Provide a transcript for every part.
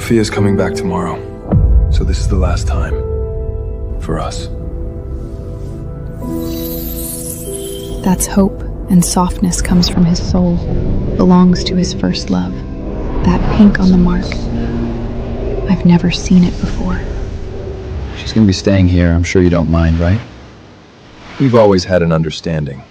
Sophia's coming back tomorrow, so this is the last time for us. That's hope, and softness comes from his soul, belongs to his first love. That pink on the mark. I've never seen it before. She's gonna be staying here. I'm sure you don't mind, right? We've always had an understanding.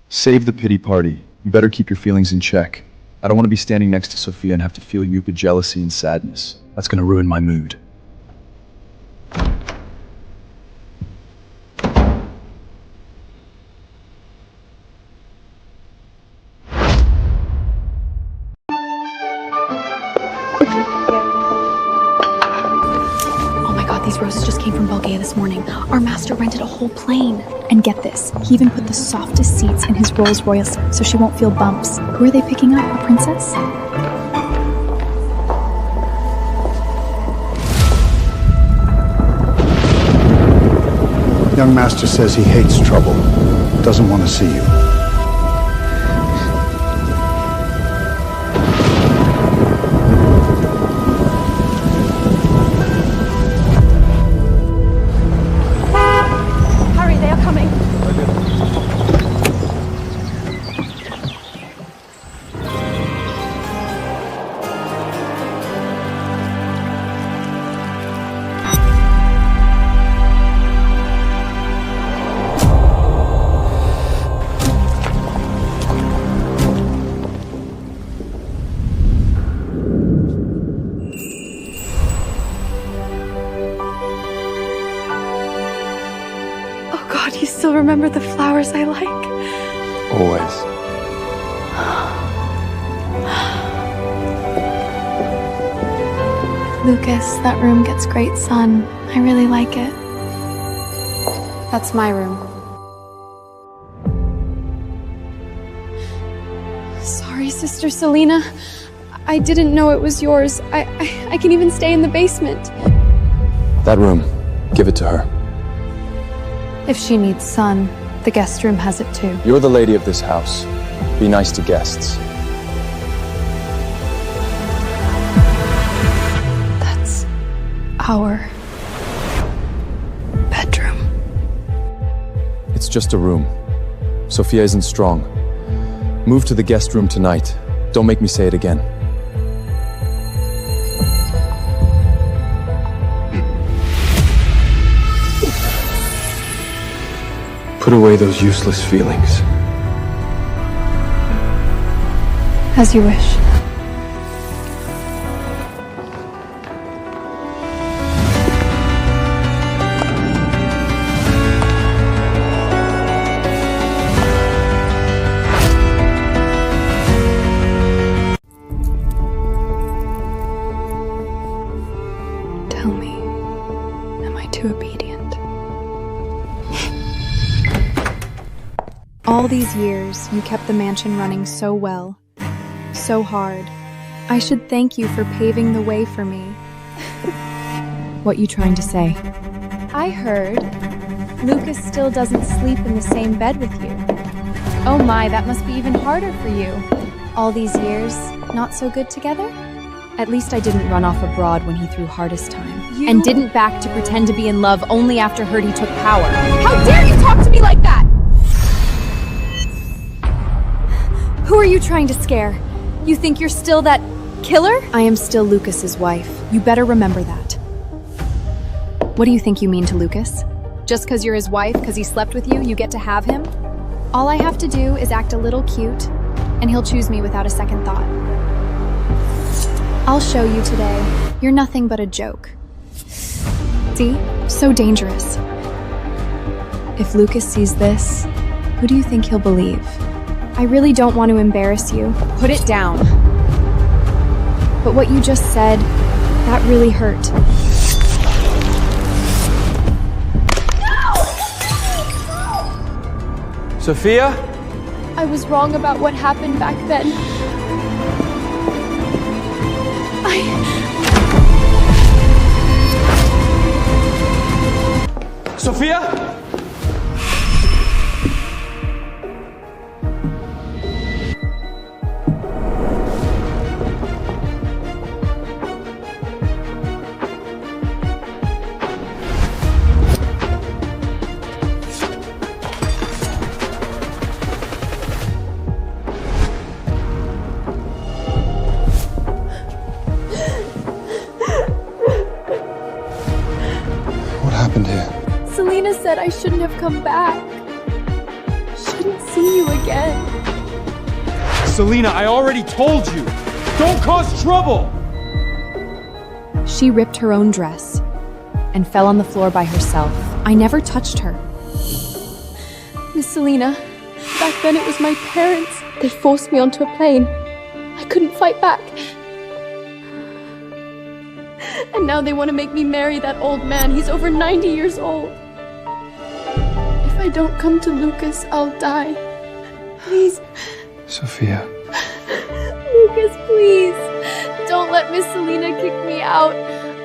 Save the pity party. You better keep your feelings in check. I don't want to be standing next to Sophia and have to feel you with jealousy and sadness. That's gonna ruin my mood. Oh my god, these roses just came from Bulgaria this morning. Our master rented a whole plane. And get this, he even put the softest seats in his Rolls Royce so she won't feel bumps. Who are they picking up? A princess? Young master says he hates trouble, doesn't want to see you. Hurry, they are coming. Oh God, you still remember the flowers I like? Always. Lucas, that room gets great sun. I really like it. That's my room. Sorry, Sister Selena. I didn't know it was yours. I can even stay in the basement. That room, give it to her. If she needs sun, the guest room has it too. You're the lady of this house. Be nice to guests. That's our bedroom. It's just a room. Sophia isn't strong. Move to the guest room tonight. Don't make me say it again. Put away those useless feelings. As you wish. Tell me, am I too obedient? All these years, you kept the mansion running so well, so hard. I should thank you for paving the way for me. What you trying to say? I heard Lucas still doesn't sleep in the same bed with you. Oh my, that must be even harder for you. All these years, not so good together? At least I didn't run off abroad when he threw hardest time. And didn't back to pretend to be in love only after heard he took power. How dare you talk to me like that? Who are you trying to scare? You think you're still that killer? I am still Lucas's wife. You better remember that. What do you think you mean to Lucas? Just because you're his wife, because he slept with you, you get to have him? All I have to do is act a little cute, and he'll choose me without a second thought. I'll show you today. You're nothing but a joke. See? So dangerous. If Lucas sees this, who do you think he'll believe? I really don't want to embarrass you. Put it down. But what you just said, that really hurt. Sophia? I was wrong about what happened back then. Sophia? I shouldn't have come back. Shouldn't see you again. Selena, I already told you! Don't cause trouble! She ripped her own dress and fell on the floor by herself. I never touched her. Miss Selena, back then it was my parents. They forced me onto a plane. I couldn't fight back. And now they want to make me marry that old man. He's over 90 years old. If I don't come to Lucas, I'll die. Please. Sophia. Lucas, please. Don't let Miss Selena kick me out.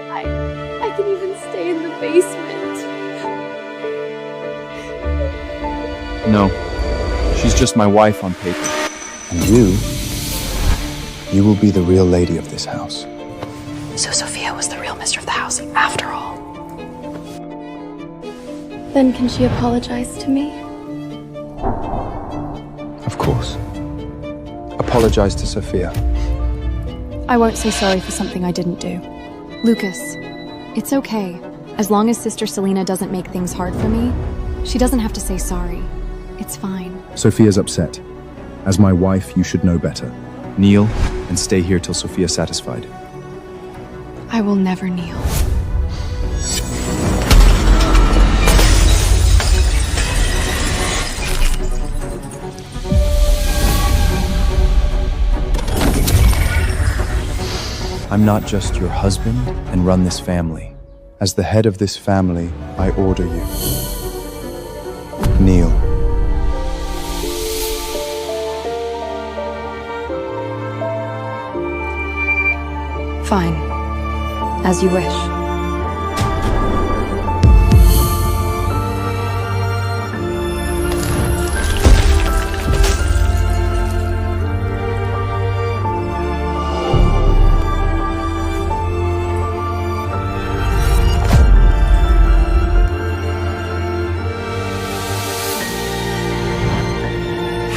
I can even stay in the basement. No. She's just my wife on paper. And you will be the real lady of this house. So Sophia was the real mistress of the house after all. Then can she apologize to me? Of course. Apologize to Sophia. I won't say sorry for something I didn't do. Lucas, it's okay. As long as Sister Selena doesn't make things hard for me, she doesn't have to say sorry. It's fine. Sophia's upset. As my wife, you should know better. Kneel and stay here till Sophia's satisfied. I will never kneel. I'm not just your husband and run this family. As the head of this family, I order you. Kneel. Fine. As you wish.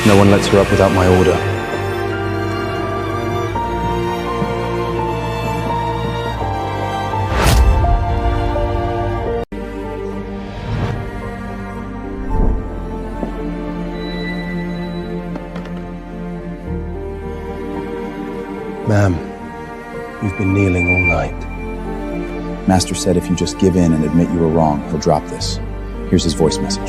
No one lets her up without my order. Ma'am, you've been kneeling all night. Master said if you just give in and admit you were wrong, he'll drop this. Here's his voice message.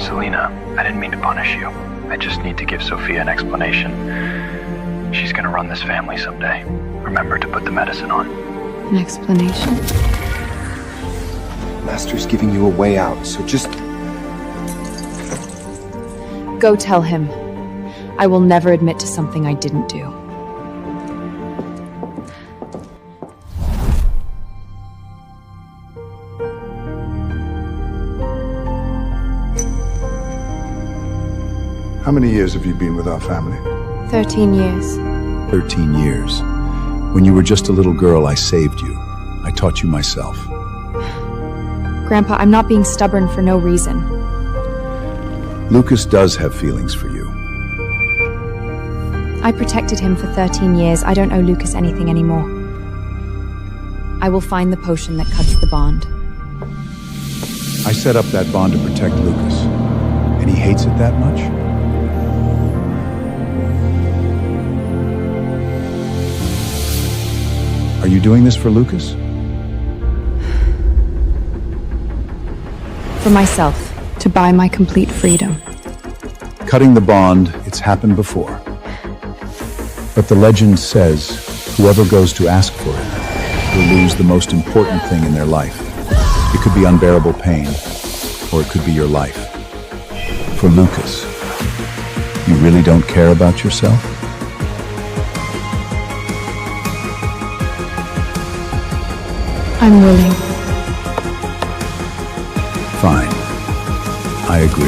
Selena, I didn't mean to punish you. I just need to give Sophia an explanation. She's gonna run this family someday. Remember to put the medicine on. An explanation? Master's giving you a way out, so just... Go tell him. I will never admit to something I didn't do. How many years have you been with our family? 13 years. 13 years. When you were just a little girl, I saved you. I taught you myself. Grandpa, I'm not being stubborn for no reason. Lucas does have feelings for you. I protected him for 13 years. I don't owe Lucas anything anymore. I will find the potion that cuts the bond. I set up that bond to protect Lucas. And he hates it that much? Are you doing this for Lucas? For myself, to buy my complete freedom. Cutting the bond, it's happened before. But the legend says whoever goes to ask for it will lose the most important thing in their life. It could be unbearable pain, or it could be your life. For Lucas, you really don't care about yourself? I'm willing. Fine. I agree.